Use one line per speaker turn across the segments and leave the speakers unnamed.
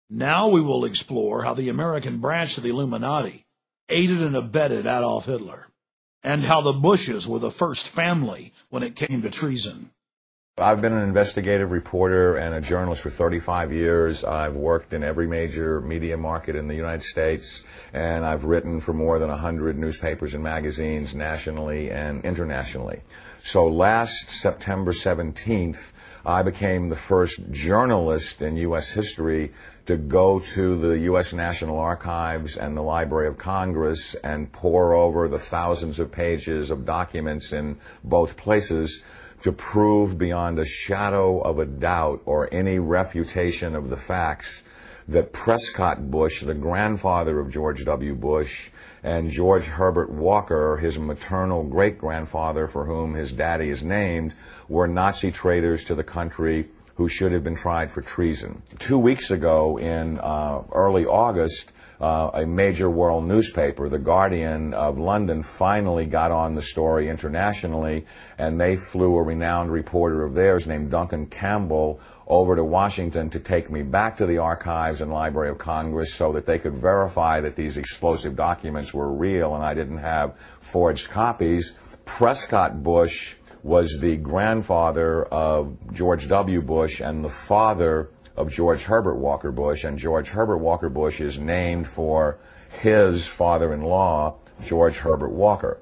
Now we will explore how the American branch of the Illuminati aided and abetted Adolf Hitler, and how the Bushes were the first family when it came to treason.
I've been an investigative reporter and a journalist for 35 years. I've worked in every major media market in the United States, and I've written for more than 100 newspapers and magazines nationally and internationally. So last September 17th, I became the first journalist in U.S. history to go to the U.S. National Archives and the Library of Congress and pore over the thousands of pages of documents in both places to prove beyond a shadow of a doubt or any refutation of the facts that Prescott Bush, the grandfather of George W. Bush, and George Herbert Walker, his maternal great-grandfather for whom his daddy is named, were Nazi traitors to the country who should have been tried for treason. 2 weeks ago, in early August, a major world newspaper, The Guardian of London, finally got on the story internationally, and they flew a renowned reporter of theirs named Duncan Campbell over to Washington to take me back to the archives and Library of Congress so that they could verify that these explosive documents were real and I didn't have forged copies. Prescott Bush was the grandfather of George W. Bush and the father of George Herbert Walker Bush, and George Herbert Walker Bush is named for his father-in-law, George Herbert Walker.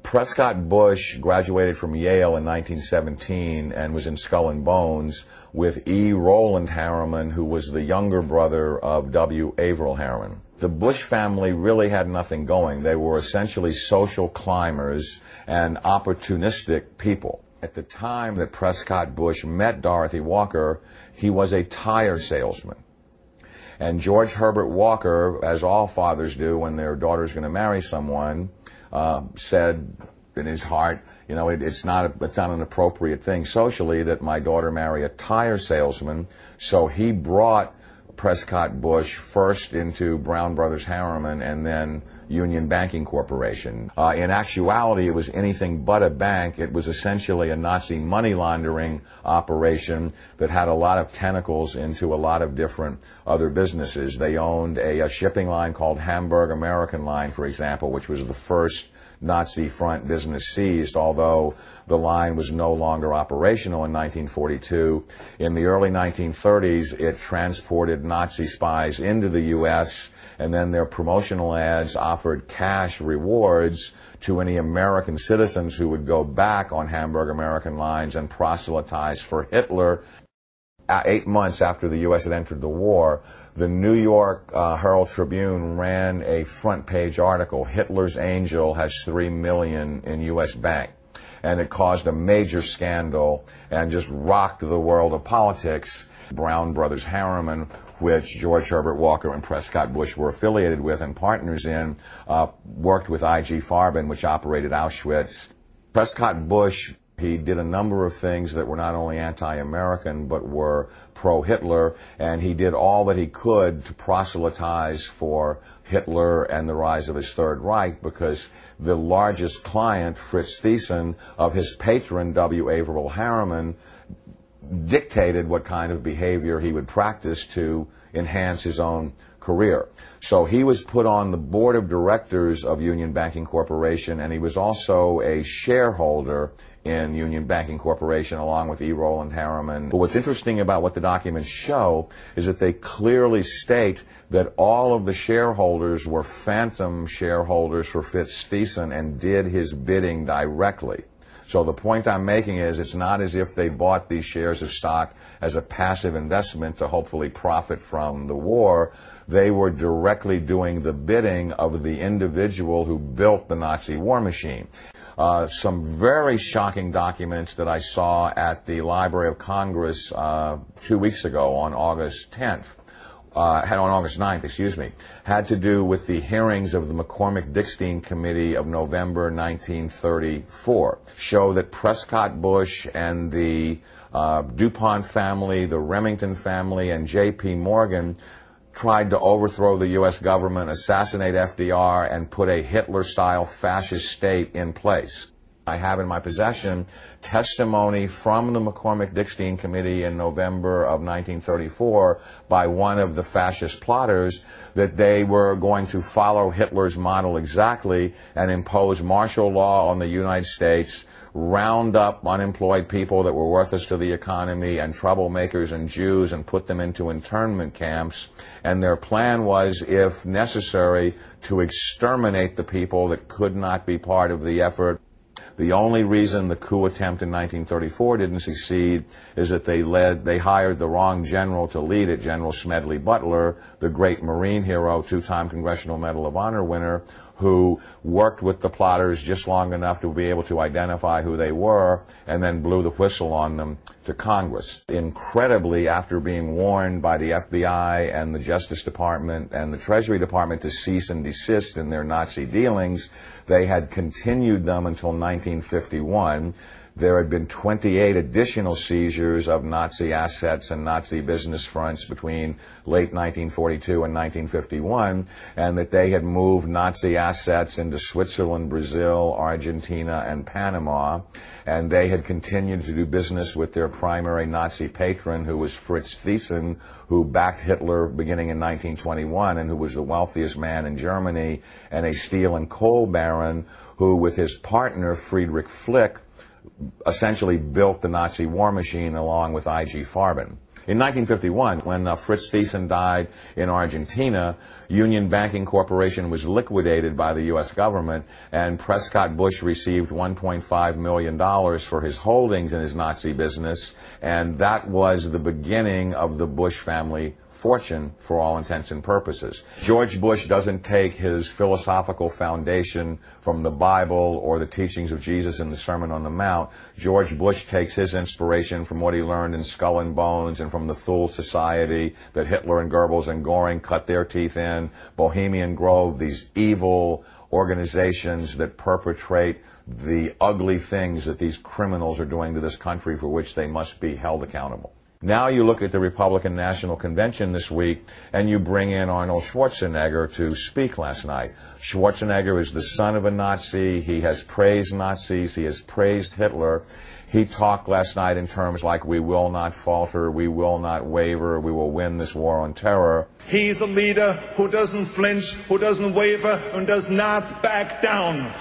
Prescott Bush graduated from Yale in 1917 and was in Skull and Bones with E. Roland Harriman, who was the younger brother of W. Averill Harriman. The Bush family really had nothing going. They were essentially social climbers and opportunistic people. At the time that Prescott Bush met Dorothy Walker, he was a tire salesman. And George Herbert Walker, as all fathers do when their daughter's going to marry someone, said in his heart, you know, it's not an appropriate thing socially that my daughter marry a tire salesman. So he brought Prescott Bush first into Brown Brothers Harriman and then Union Banking Corporation. In actuality, it was anything but a bank. It was essentially a Nazi money laundering operation that had a lot of tentacles into a lot of different other businesses. They owned a shipping line called Hamburg American Line, for example, which was the first Nazi front business seized, although the line was no longer operational in 1942. In the early 1930s, it transported Nazi spies into the U.S., and then their promotional ads offered cash rewards to any American citizens who would go back on Hamburg American lines and proselytize for Hitler. 8 months after the U.S. had entered the war, the New York Herald Tribune ran a front-page article, Hitler's Angel has $3 million in U.S. bank. And it caused a major scandal and just rocked the world of politics. Brown Brothers Harriman, which George Herbert Walker and Prescott Bush were affiliated with and partners in, worked with I.G. Farben, which operated Auschwitz. Prescott Bush, he did a number of things that were not only anti-American but were pro-Hitler, and he did all that he could to proselytize for Hitler and the rise of his Third Reich, because the largest client, Fritz Thyssen, of his patron, W. Averill Harriman, dictated what kind of behavior he would practice to enhance his own career. So he was put on the board of directors of Union Banking Corporation, and he was also a shareholder in Union Banking Corporation along with E. Roland Harriman. But what's interesting about what the documents show is that they clearly state that all of the shareholders were phantom shareholders for Fritz Thyssen and did his bidding directly. So the point I'm making is it's not as if they bought these shares of stock as a passive investment to hopefully profit from the war. They were directly doing the bidding of the individual who built the Nazi war machine. Some very shocking documents that I saw at the Library of Congress 2 weeks ago on August 10th. On August 9th, had to do with the hearings of the McCormick-Dickstein Committee of November 1934, show that Prescott Bush and the DuPont family, the Remington family, and J.P. Morgan tried to overthrow the U.S. government, assassinate FDR, and put a Hitler-style fascist state in place. I have in my possession testimony from the McCormick-Dickstein Committee in November of 1934 by one of the fascist plotters that they were going to follow Hitler's model exactly and impose martial law on the United States, round up unemployed people that were worthless to the economy and troublemakers and Jews and put them into internment camps. And their plan was, if necessary, to exterminate the people that could not be part of the effort. The only reason the coup attempt in 1934 didn't succeed is that they hired the wrong general to lead it, General Smedley Butler, the great Marine hero, two-time Congressional Medal of Honor winner, who worked with the plotters just long enough to be able to identify who they were and then blew the whistle on them to Congress. Incredibly, after being warned by the FBI and the Justice Department and the Treasury Department to cease and desist in their Nazi dealings, they had continued them until 1951. There had been 28 additional seizures of Nazi assets and Nazi business fronts between late 1942 and 1951, and that they had moved Nazi assets into Switzerland, Brazil, Argentina, and Panama, and they had continued to do business with their primary Nazi patron, who was Fritz Thyssen, who backed Hitler beginning in 1921 and who was the wealthiest man in Germany, and a steel and coal baron who, with his partner Friedrich Flick, essentially built the Nazi war machine along with I.G. Farben. In 1951, when Fritz Thyssen died in Argentina, Union Banking Corporation was liquidated by the U.S. government, and Prescott Bush received $1.5 million for his holdings in his Nazi business, and that was the beginning of the Bush family fortune for all intents and purposes. George Bush doesn't take his philosophical foundation from the Bible or the teachings of Jesus in the Sermon on the Mount. George Bush takes his inspiration from what he learned in Skull and Bones and from the Thule Society that Hitler and Goebbels and Goring cut their teeth in, Bohemian Grove, these evil organizations that perpetrate the ugly things that these criminals are doing to this country for which they must be held accountable. Now you look at the Republican National Convention this week, and you bring in Arnold Schwarzenegger to speak last night. Schwarzenegger is the son of a Nazi. He has praised Nazis. He has praised Hitler. He talked last night in terms like, we will not falter, we will not waver, we will win this war on terror.
He's a leader who doesn't flinch, who doesn't waver, and does not back down.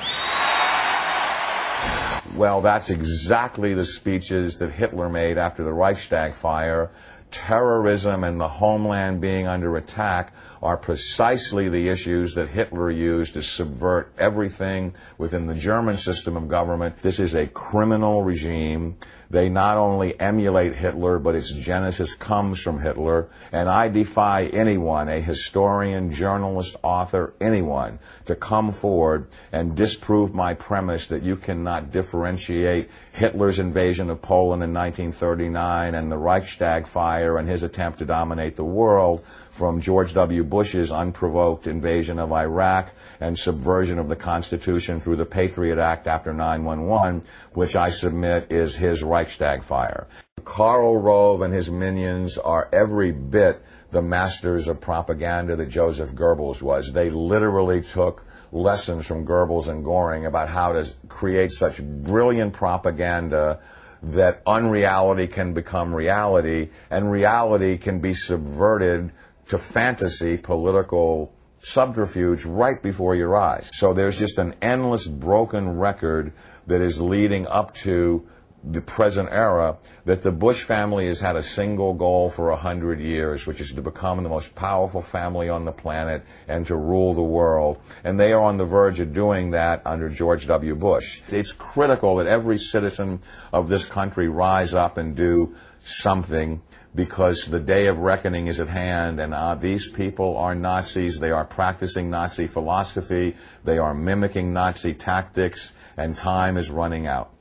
Well, that's exactly the speeches that Hitler made after the Reichstag fire. Terrorism and the homeland being under attack are precisely the issues that Hitler used to subvert everything within the German system of government. This is a criminal regime. They not only emulate Hitler, but its genesis comes from Hitler. And I defy anyone, a historian, journalist, author, anyone, to come forward and disprove my premise that you cannot differentiate Hitler's invasion of Poland in 1939 and the Reichstag fire and his attempt to dominate the world from George W. Bush's unprovoked invasion of Iraq and subversion of the Constitution through the Patriot Act after 9/11, which I submit is his Reichstag fire. Karl Rove and his minions are every bit the masters of propaganda that Joseph Goebbels was. They literally took lessons from Goebbels and Goring about how to create such brilliant propaganda that unreality can become reality, and reality can be subverted to fantasy political subterfuge right before your eyes. So there's just an endless broken record that is leading up to the present era, that the Bush family has had a single goal for 100 years, which is to become the most powerful family on the planet and to rule the world. And they are on the verge of doing that under George W. Bush. It's critical that every citizen of this country rise up and do something, because the day of reckoning is at hand, and these people are Nazis. They are practicing Nazi philosophy. They are mimicking Nazi tactics, and time is running out.